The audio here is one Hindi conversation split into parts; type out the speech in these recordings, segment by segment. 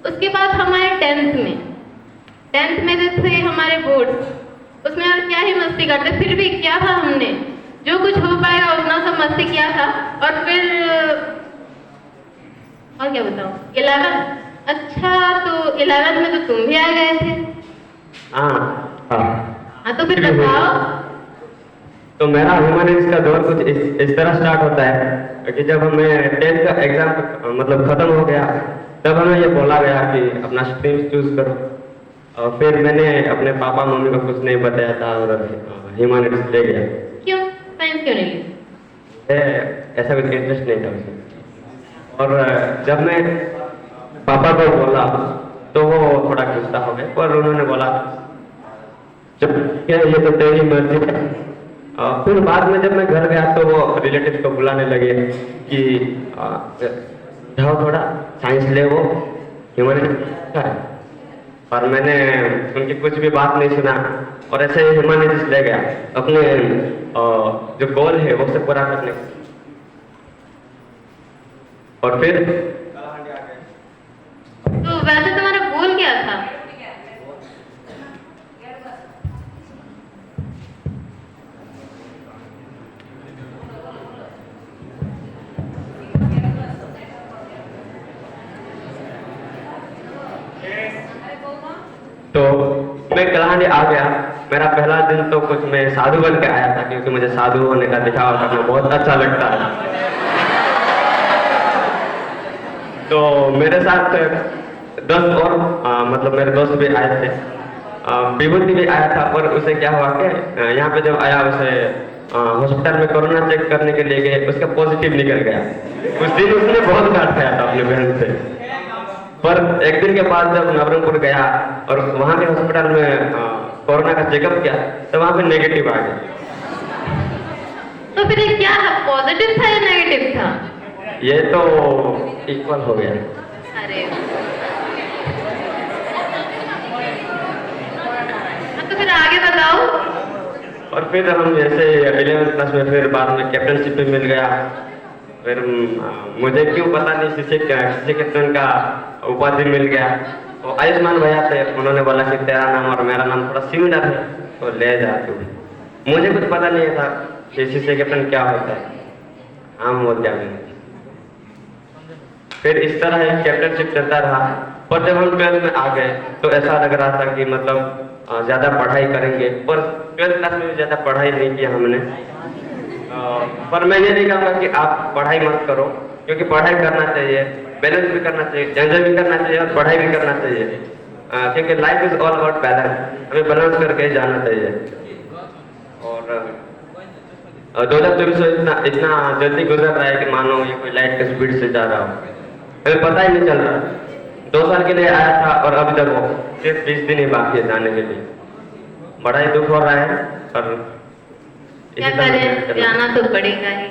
उसके बाद हमारे टेंथ में जो थे हमारे बोर्ड, उसमें यार क्या ही मस्ती करते, फिर भी क्या था, हमने जो कुछ हो पाएगा उतना सब मस्ती किया था। और फिर और क्या बताऊँ, 11th, अच्छा तो 11th में तो तुम भी आ गए थे। हाँ तो फिर बताओ। तो मेरा ह्यूमैनिटीज का दौर कुछ इस तरह स्टार्ट होता है कि जब हमें 10th का एग्जाम मतलब खत्म हो गया, तब हमें ये बोला गया कि अपना स्ट्रीम चूज करो। और फिर मैंने अपने पापा मम्मी को कुछ नहीं बताया था और ह्यूमैनिटीज ले गया। क्यों साइंस क्यों नहीं ली? ऐसा कुछ इंटरेस्ट नहीं था उसमें। और जब मैं पापा को बोला तो वो थोड़ा गुस्सा हो गए, पर उन्होंने बोला जब क्या ये तो तेरी मर्जी है। फिर बाद में जब मैं घर गया तो वो रिलेटिव को बुलाने लगे कि जाओ थोड़ा साइंस ले, वो ह्यूमैनिटीज है। पर मैंने उनकी कुछ भी बात नहीं सुना और ऐसे ही ह्यूमैनिटीज ले गया अपने जो गोल है वो सब पूरा करने। और फिर तो वैसे तुम्हारा गोल क्या था? तो मैं कलाहांडी आ गया। मेरा पहला दिन तो कुछ मैं साधु बन के आया था, क्योंकि मुझे साधु होने का दिखावा करना बहुत अच्छा लगता है। तो मेरे साथ 10 और मतलब मेरे दोस्त भी आए थे। विभूति भी आया था, पर उसे क्या हुआ कि यहाँ पे जब आया उसे हॉस्पिटल में कोरोना चेक करने के लिए गए, उसका पॉजिटिव निकल गया। उस दिन उसने बहुत डांट खाया था अपनी बहन से। पर एक दिन के बाद जब नवरंगपुर गया और वहाँ के हॉस्पिटल में कोरोना का चेकअप किया तो वहाँ पे नेगेटिव आ गया। तो फिर ये क्या है, पॉजिटिव था या नेगेटिव था? ये तो इक्वल हो गया। अरे तो फिर आगे बताओ। और फिर हम जैसे 11th क्लास में फिर बाद में कैप्टनशिप भी मिल गया। फिर मुझे क्यों पता नहीं किसी कैप्टन का उपाधि मिल गया। तो आयुष्मान भैया थे, उन्होंने बोला कि तेरा नाम और मेरा नाम थोड़ा सिमिलर है तो ले जा तू। मुझे कुछ पता नहीं था कि सीसी कैप्टन क्या होता है, हम बोल दिया मैंने। फिर इस तरह एक कैप्टनशिप चलता रहा। पर जब हम 12th में आ गए तो ऐसा लग रहा था कि मतलब ज़्यादा पढ़ाई करेंगे, पर 12th क्लास में भी ज़्यादा पढ़ाई नहीं किया हमने। पर मैं ये नहीं कहूँगा कि आप पढ़ाई मत करो, क्योंकि पढ़ाई करना चाहिए, बैलेंस भी करना चाहिए, एंजॉय भी करना चाहिए और पढ़ाई भी करना चाहिए। क्योंकि life is all about balance, हमें बैलेंस करके जाना चाहिए। और 2024 इतना जल्दी गुजर रहा है कि मानो ये कोई लाइट के स्पीड से जा रहा हो, हमें पता ही नहीं चल रहा। 2 साल के लिए आया था और अभी तक वो सिर्फ 20 दिन ही बाकी है जाने के लिए। बड़ा ही दुख हो रहा है, पर क्या करें, जाना तो पड़ेगा ही।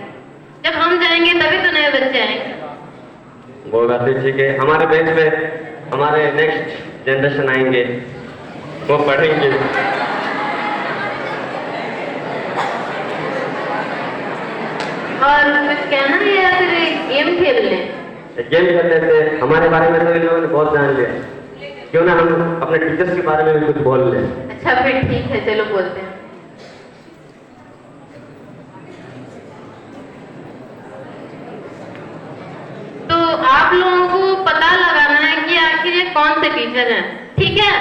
जब हम जाएंगे तभी तो नए बच्चे आएंगे। वो बात भी ठीक है। हमारे बैच में हमारे नेक्स्ट जनरेशन आएंगे, वो पढ़ेंगे। और कुछ कहना है या फिर गेम खेल लें? गेम खेलते थे, हमारे बारे में तो इन लोगों ने बहुत जान लिया, क्यों ना हम अपने टीचर्स के बारे में भी कुछ बोल लें। अच्छा फिर ठीक है, चलो बोलते हैं। तो आप लोगों को पता लगाना है कि आखिर ये कौन से टीचर हैं, ठीक है?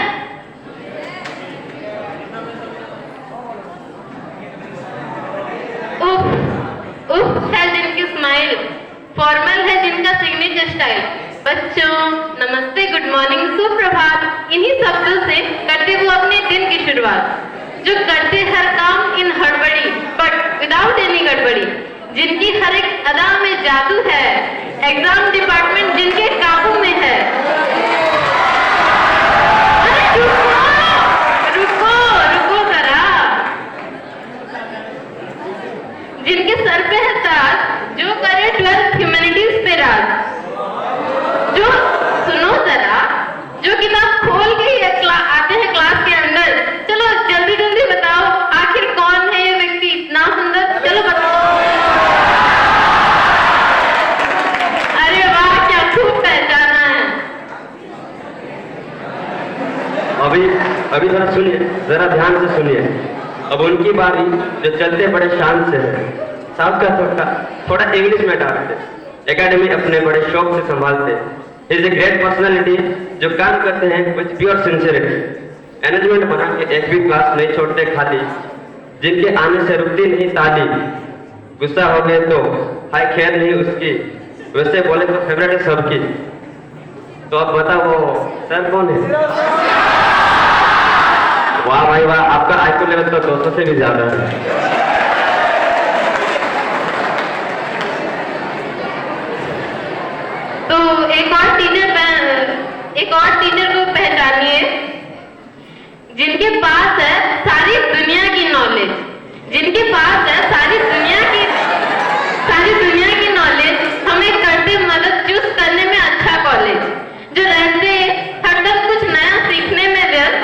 उफ है जिनकी स्माइल, फॉर्मल है जिनका सिग्नेचर स्टाइल। बच्चों नमस्ते, गुड मॉर्निंग, सुप्रभात, इन्हीं शब्दों से करते वो अपने दिन की शुरुआत। जो करते हर काम इन हड़बड़ी बट विदाउट एनी गड़बड़ी, जिनकी हर एक अदा में जादू है, एग्जाम डिपार्टमेंट जिनके काबू में है। अरे रुको रुको जरा, जिनके सर पे है ताज, जो करे 12th ह्यूमैनिटीज पे राज, जो सुनो जरा, जो किताब खोल के आते हैं क्लास के अंदर। चलो जल्दी जल्दी बताओ, आखिर कौन है ये व्यक्ति इतना सुंदर, चलो बताओ। अरे वाह, क्या खूब पहचाना है। अभी जरा सुनिए, जरा ध्यान से सुनिए। अब उनकी बारी जो चलते बड़े शान से है, साहब का थोड़ा इंग्लिश में डालते, एकेडमी अपने बड़े शौक से संभालते। इज ए ग्रेट पर्सनालिटी जो काम करते हैं विथ प्योर सिंसियरिटी। मैनेजमेंट बना के एक भी क्लास नहीं छोड़ते खाली, जिनके आने से रुकती नहीं ताली। गुस्सा हो गए तो हाय खैर नहीं उसकी, वैसे बोले तो फेवरेट है सबकी। तो अब बताओ वो सर कौन है? वाह भाई वाह, आपका आईक्यू लेवल तो 200 से भी ज्यादा है। तो एक और टीचर को पहचानिए जिनके पास है सारी दुनिया की नॉलेज, जिनके पास है सारी दुनिया की नॉलेज, हमें करते मदद चूज करने में अच्छा कॉलेज, जो रहते हरदम कुछ नया सीखने में व्यस्त,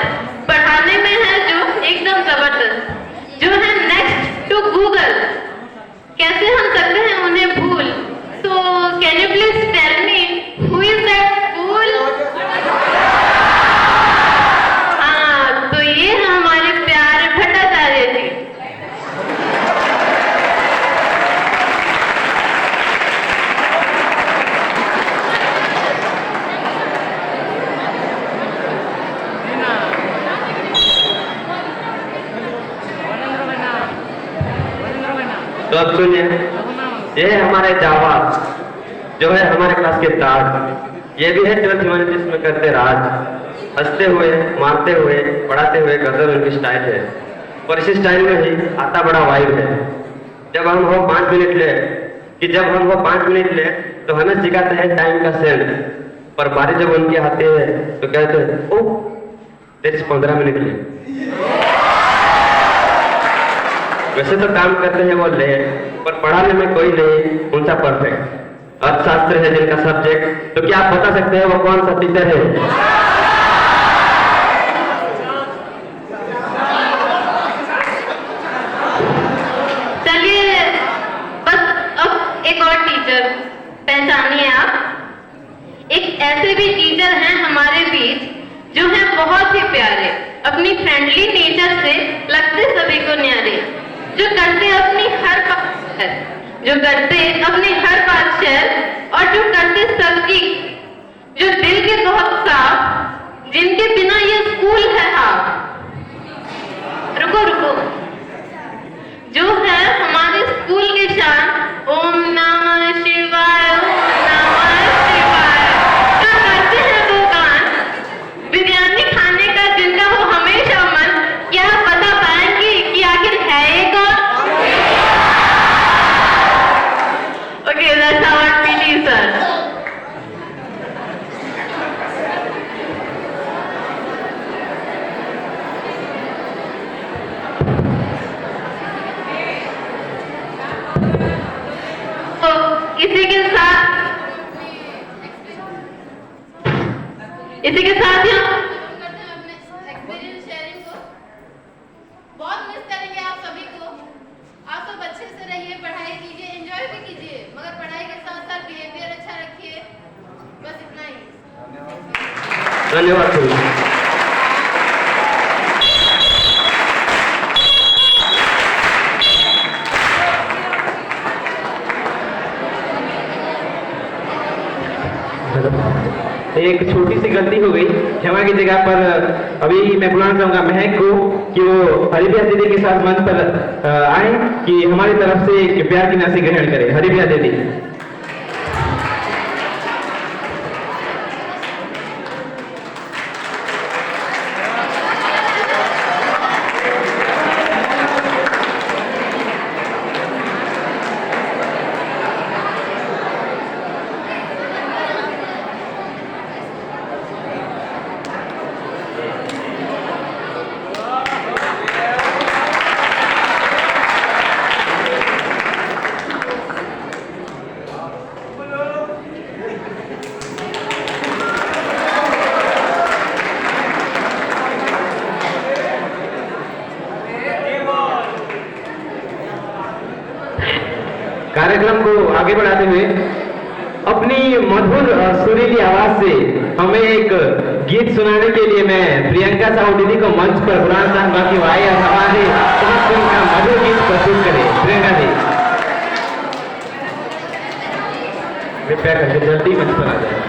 पढ़ाने में है जो एकदम जबरदस्त, जो है नेक्स्ट टू गूगल। कैसे हम सकते हैं उन्हें भूल? तो can you please tell me who is that fool? हाँ, तो ये है हमारे प्यारे भट्टाचार्य जी। तो अब सुनिए, ये हमारे जावा जो है हमारे क्लास के ताज, ये भी है 12th ह्यूमैनिटीज में करते राज। हंसते हुए, मारते हुए, पढ़ाते हुए गजब उनकी स्टाइल है, और इसी स्टाइल में ही आता बड़ा वाइब है। जब हम हो 5 मिनट ले तो हमें सिखाते हैं टाइम का सेंस, पर बारी जब उनके आते हैं तो कहते हैं ओह तेरे 15 मिनट ले। वैसे तो काम करते हैं वो ले, पर पढ़ाने में कोई नहीं उनका परफेक्ट। अर्थशास्त्र है जिनका सब्जेक्ट, तो क्या आप बता सकते हैं वो कौन सा टीचर है? चलिए बस अब एक और टीचर पहचानिए आप। एक ऐसे भी टीचर हैं हमारे बीच जो हैं बहुत ही प्यारे, अपनी फ्रेंडली नेचर से लगते सभी को न्यारे, जो करते अपनी हर बात शेयर और जो करते सबकी, जो दिल के बहुत साफ, जिनके बिना ये स्कूल है हाफ। रुको जो है हमारे स्कूल की शान, ओम नमः शिवाय, ओम नमः शिवाय का करते हैं वो गान। बिरयानी खाने का जिनका हो हमेशा मन, क्या आप बता पाएंगे कि आखिर है ये कौन? Okay, that's our PT sir. तो इसी के साथ ही हम एक्सपीरियंस शेयरिंग को बहुत मिस करेंगे आप सभी को। आप सब अच्छे से रहिए, पढ़ाई कीजिए, एंजॉय भी कीजिए, मगर पढ़ाई के साथ साथ बिहेवियर अच्छा रखिए। बस इतना ही। धन्यवाद। एक छोटी सी गलती हो गई, क्षमा की जगह पर अभी मैं बुलाना चाहूंगा महक को कि वो हरिप्रिया दीदी के साथ मंच पर आए कि हमारी तरफ से एक प्यार की नासी ग्रहण करें। हरिप्रिया दीदी। कार्यक्रम को आगे बढ़ाते हुए अपनी मधुर सुरीली आवाज से हमें एक गीत सुनाने के लिए मैं प्रियंका साहू दीदी को मंच पर बुलाना चाहूंगा कि वो आए और हमारे इस फिल्म का मधुर गीत प्रस्तुत करें। प्रियंका जी कृपया करके जल्दी मंच पर आ जाए।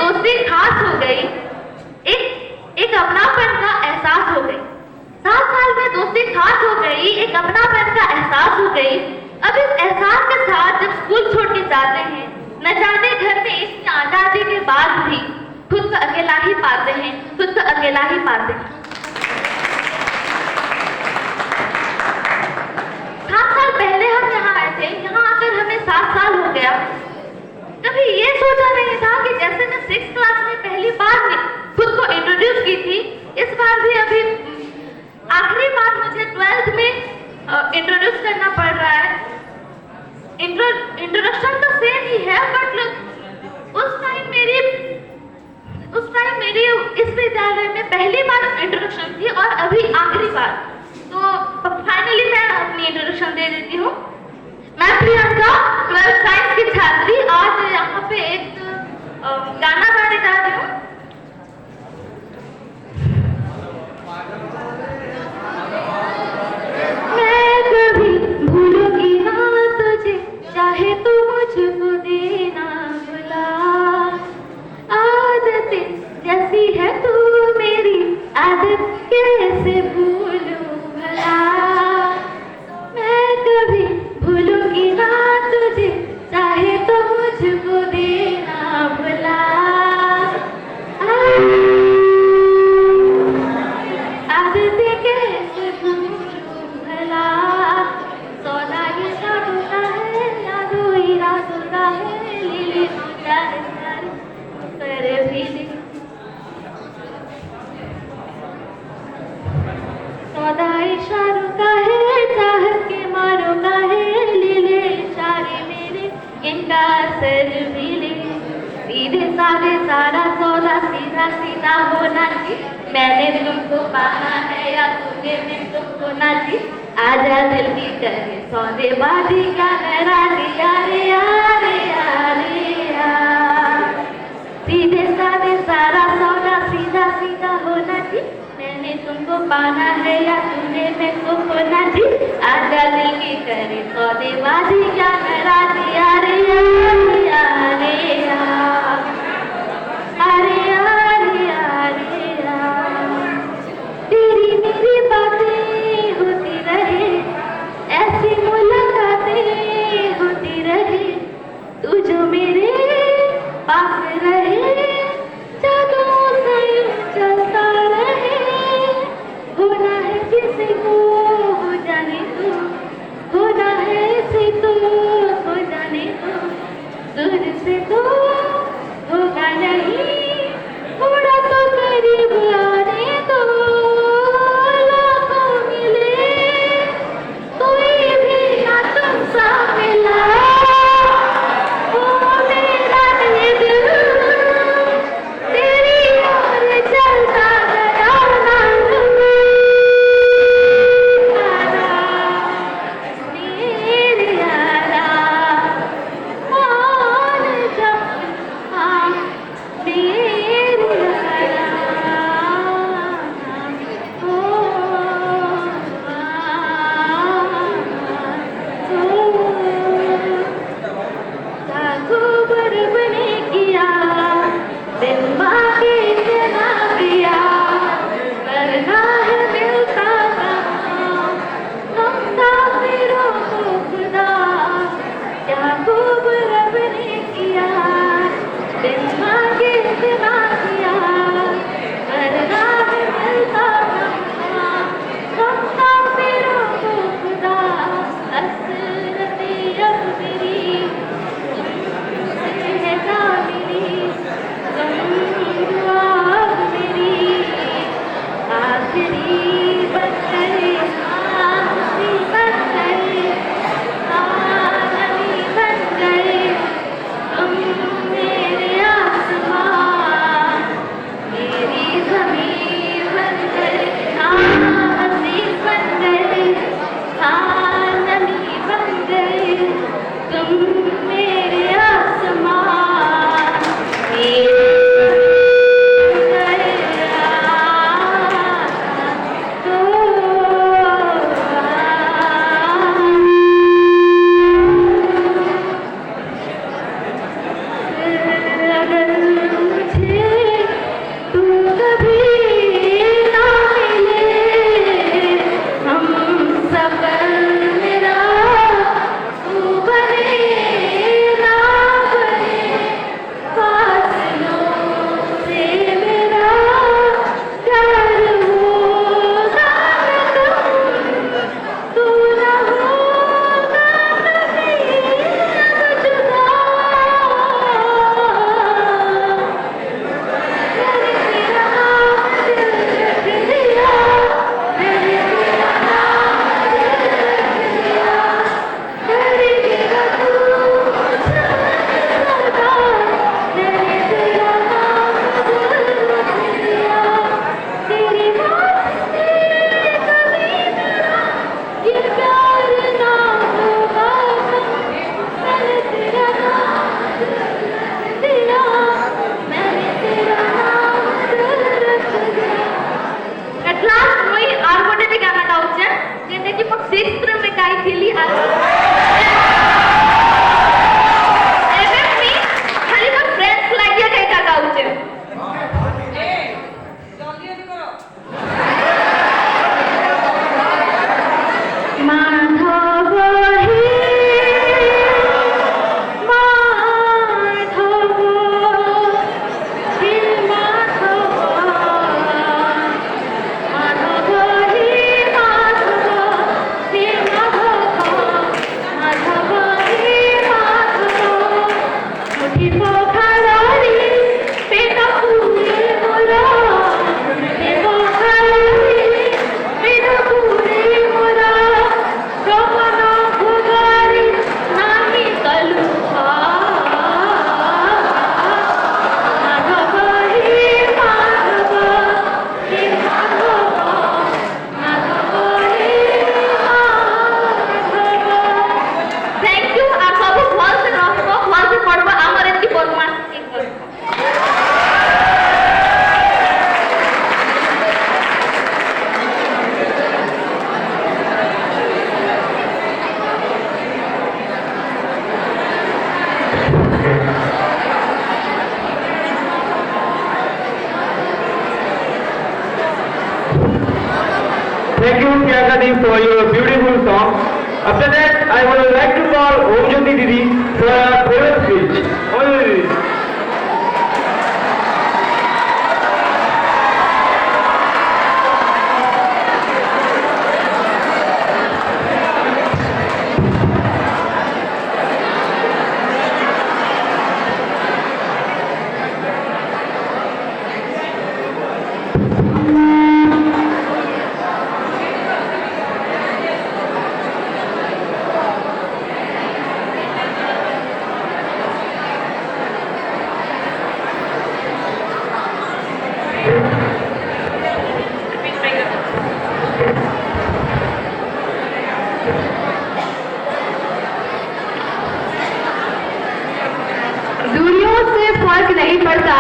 दोस्ती खास हो गई, एक अपनापन का एहसास हो गई। 7 साल में दोस्ती खास हो गई, एक अपनापन का एहसास हो गई। अब इस एहसास के साथ जब स्कूल छोड़ के जाते हैं, न जाने घर में इतनी आजादी के बाद भी खुद को अकेला ही पाते हैं, खुद को अकेला ही पाते हैं। 7 साल पहले हम यहाँ आए थे, यहाँ आकर हमें 7 साल हो गया। कभी ये सोचा नहीं था कि जैसे मैं 6th क्लास में पहली बार खुद को इंट्रोड्यूस की थी, इस बार भी अभी आखिरी बार मुझे 12th में इंट्रोड्यूस करना पड़ रहा है। इंट्रोडक्शन तो सेम ही है, बट उस टाइम मेरी इस विद्यालय में पहली बार इंट्रोडक्शन थी और अभी आखिरी बार। तो फाइनली मैं अपनी इंट्रोडक्शन दे देती हूँ। मैं प्रियंका 12th साइंस की छात्री आज यहाँ पे एक गाना गाने जा रही हूँ। मैं कभी भूलूंगी ना तुझे, चाहे तू मुझको देना भुला। आदतें जैसी है तू मेरी, आदत कैसे भूलूं भला। मैं कभी भूलूंगी ना तुझे, चाहे तो मुझको देना भुला। आदतें कैसे भूलूं भला। सौदा ये जादूगा है, जादू ही रादूगा है, लीली दूजा है सारी कर भी दे। सौदा इशारों का है, चाहत के मारों का है, लीले इशारे मेरे इनका असर भी ले। सीधे साधे सारा सौदा सीधा सीधा होना चाहिए। मैंने तुमको पाना है या तुमने तुमको ना जी। आजा दिल की करे सौदेबाजी का नाराजी, यारे यारे यारे यार। सीधे साधे सारा सौदा सीधा सीधा होना जी। मैंने तुमको पाना है या तुमने मैं को खोना जी। आजा दिल की करे सौदेबाजी क्या नाराजी, यारे यारे यारे यार। अरे यारे यारे यार। तेरी मेरी बातें होती रहे, ऐसी मुलाकातें होती रहे। तू जो मेरे पास रहे, जादू से चलता रहे। होना है किसी को हो जाने तो, होना है इसे तो हो जाने तो। दूर से तो होगा नहीं, थोड़ा तो करीब आने दो। लाखों मिले कोई भी ना तुमसा मिला। ओ मेरा दिल Didi for your beautiful song. After that, I would like to call Om Jyoti Didi for a favorite speech. Om Jyoti Didi. दूरियों से फर्क नहीं पड़ता,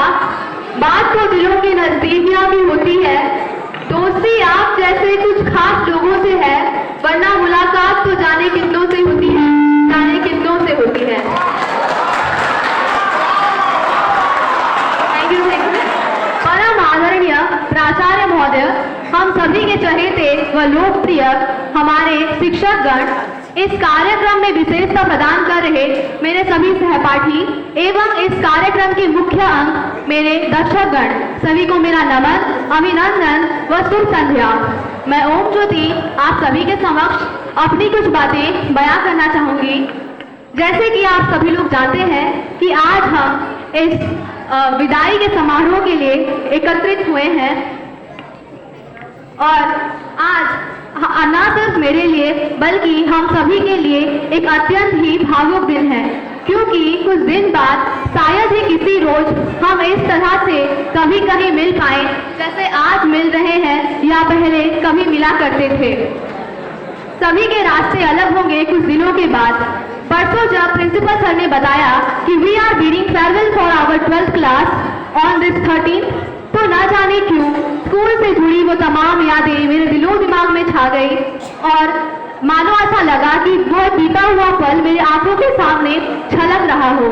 बात तो दिलों की नजदीकियां भी होती है। दोस्ती आप जैसे कुछ खास लोगों से है, वरना मुलाकात तो जाने कितनों से होती है, जाने कितनों से होती है। Thank you. परम आदरणीय प्राचार्य महोदय, हम सभी के चहेते व लोकप्रिय हमारे शिक्षकगण, इस कार्यक्रम में विशेषता प्रदान कर रहे मेरे सभी सहपाठी एवं इस कार्यक्रम के मुख्य अंग मेरे दर्शकगण, सभी को मेरा नमन, अभिनंदन व शुभ संध्या। मैं ओम ज्योति आप सभी के समक्ष अपनी कुछ बातें बयां करना चाहूंगी। जैसे कि आप सभी लोग जानते हैं कि आज हम इस विदाई के समारोह के लिए एकत्रित हुए हैं और आज न सिर्फ मेरे लिए बल्कि हम सभी के लिए एक अत्यंत ही भावुक दिन है, क्योंकि कुछ दिन बाद शायद ही किसी रोज हम इस तरह से कभी कहीं मिल पाए जैसे आज मिल रहे हैं या पहले कभी मिला करते थे। सभी के रास्ते अलग होंगे कुछ दिनों के बाद। परसों जब प्रिंसिपल सर ने बताया कि we are bidding farewell for our 12th class on this 13th, तो ना जाने क्यों स्कूल से जुड़ी वो तमाम यादें मेरे दिलो दिमाग में छा गई और मानो ऐसा लगा कि वो बीता हुआ पल मेरे आंखों के सामने छलक रहा हो।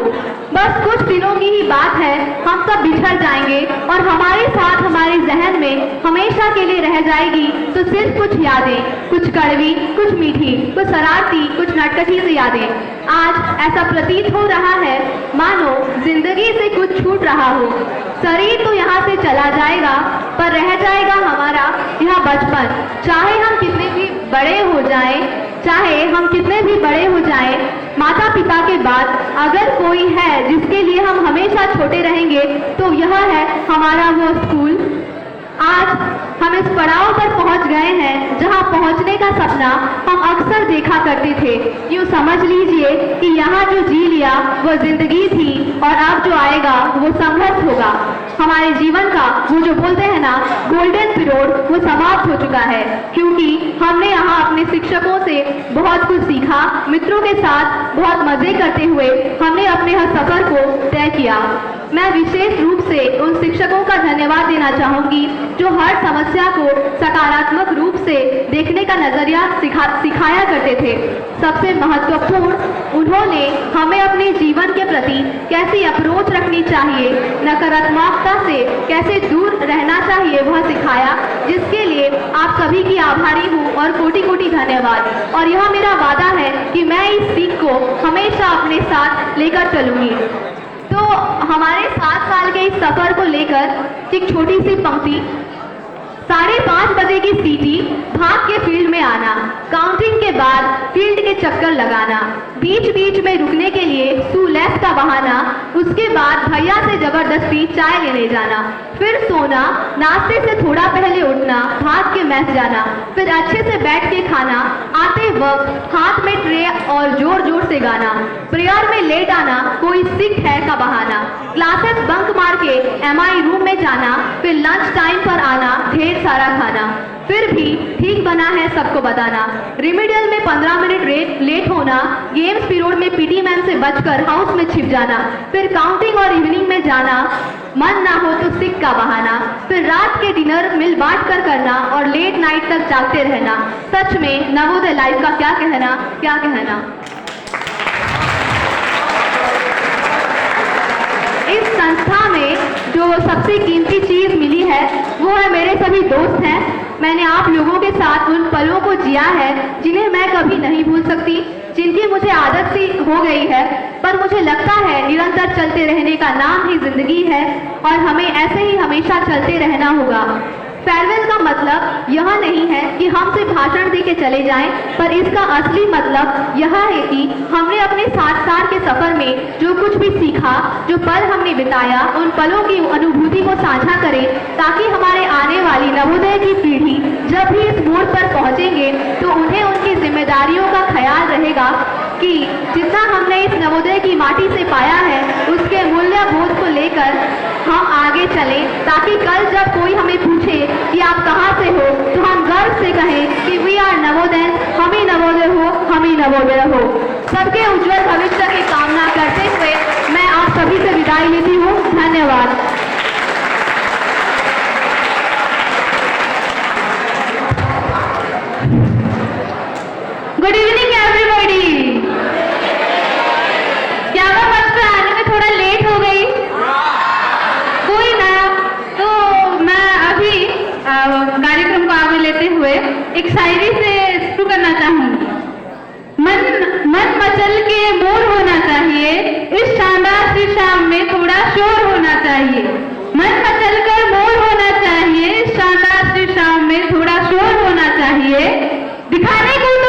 बस कुछ दिनों की ही बात है, हम सब बिछड़ जाएंगे और हमारे साथ हमारे जहन में हमेशा के लिए रह जाएगी तो सिर्फ कुछ यादें, कुछ कड़वी, कुछ मीठी, कुछ शरारती, कुछ नटखटी सी यादें। आज ऐसा प्रतीत हो रहा है मानो जिंदगी से कुछ छूट रहा हो। शरीर तो यहाँ से चला जाएगा पर रह जाएगा हमारा यह बचपन। चाहे हम कितने भी बड़े हो जाएं, चाहे हम कितने भी बड़े हो जाएं, माता पिता के बाद अगर कोई है जिसके लिए हम हमेशा छोटे रहेंगे तो यह है हमारा वो स्कूल। आज हम इस पड़ाव पर पहुंच गए हैं जहां पहुंचने का सपना हम अक्सर देखा करते थे। यूं समझ लीजिए कि यहाँ जो जी लिया वो जिंदगी थी और अब जो आएगा वो संघर्ष होगा। हमारे जीवन का वो जो बोलते हैं ना गोल्डन पीरियड, वो समाप्त हो चुका है, क्योंकि हमने यहाँ अपने शिक्षकों से बहुत कुछ सीखा। मित्रों के साथ बहुत मजे करते हुए हमने अपने हर सफर को तय किया। मैं विशेष रूप से उन शिक्षकों का धन्यवाद देना चाहूंगी जो हर समस्या को सकारात्मक रूप से देखने का नजरिया सिखाया करते थे। सबसे महत्वपूर्ण, उन्होंने हमें अपने जीवन के प्रति कैसी अप्रोच रखनी चाहिए, नकारात्मकता से कैसे दूर रहना चाहिए वह सिखाया, जिसके लिए आप सभी की आभारी हूँ और कोटि कोटि धन्यवाद। और यह मेरा वादा है कि मैं इस सीख को हमेशा अपने साथ लेकर चलूंगी। तो हमारे 7 साल के इस सफर को लेकर एक छोटी सी पंक्ति। 5:30 बजे की सीटी, भाग के फील्ड में आना, काउंटिंग के बाद फील्ड के चक्कर लगाना, बीच बीच में रुकने के लिए शू लेस का बहाना, उसके बाद भैया से जबरदस्ती चाय लेने जाना, फिर सोना, नाश्ते से थोड़ा पहले उठना, भाग के मैच जाना, फिर अच्छे से बैठ के खाना, आते वक्त हाथ में ट्रे और जोर जोर से गाना, प्रेयर में लेट आना, कोई सिक है का बहाना, क्लासेस बंक मार के एमआई रूम में जाना, फिर लंच टाइम पर आना, ढेर सारा खाना, फिर भी ठीक बना है सबको बताना, रिमीडियल में 15 मिनट लेट होना, गेम्स पीरियड में पीटी मैम से बचकर हाउस में छिप जाना, फिर काउंटिंग और इवनिंग में जाना, मन ना हो तो सिक का बहाना, फिर रात के डिनर मिल बांट कर करना और लेट नाइट तक जागते रहना। सच में नवोदय लाइफ का क्या कहना, क्या कहना। इस संस्था में जो सबसे कीमती चीज मिली है वो है मेरे सभी दोस्त हैं। मैंने आप लोगों के साथ उन पलों को जिया है जिन्हें मैं कभी नहीं भूल सकती, जिनकी मुझे आदत सी हो गई है, पर मुझे लगता है निरंतर चलते रहने का नाम ही जिंदगी है और हमें ऐसे ही हमेशा चलते रहना होगा। फेयरवेल का मतलब यह नहीं है कि हम सिर्फ भाषण दे के चले जाएं, पर इसका असली मतलब यह है कि हमने अपने 7 साल के सफर में जो कुछ भी सीखा, जो पल हमने बिताया, उन पलों की अनुभूति को साझा करें, ताकि हमारे आने वाली नवोदय की पीढ़ी जब भी इस मोड़ पर पहुंचेंगे तो उन्हें उनकी जिम्मेदारियों का ख्याल रहेगा कि जितना हमने इस नवोदय की माटी से पाया है उसके मूल्य बोध को लेकर हम आगे चलें, ताकि कल जब कोई हमें पूछे कि आप कहाँ से हो तो हम गर्व से कहें कि वी आर नवोदय, हम ही नवोदय हो, हम ही नवोदय हो। सबके उज्जवल भविष्य की कामना करते हुए मैं आप सभी से विदाई लेती हूँ। धन्यवाद। Good evening everybody. क्या मैं मंच पे आने में थोड़ा लेट हो गई? कोई ना, तो मैं अभी कार्यक्रम को आगे लेते हुए एक शायरी से शुरू करना चाहूंगी। मन मचल के मोर होना चाहिए, इस शानदार सी शाम में थोड़ा शोर होना चाहिए। मन मचल कर मोर होना चाहिए, इस शानदार सी शाम में थोड़ा शोर होना चाहिए। दिखाने को तो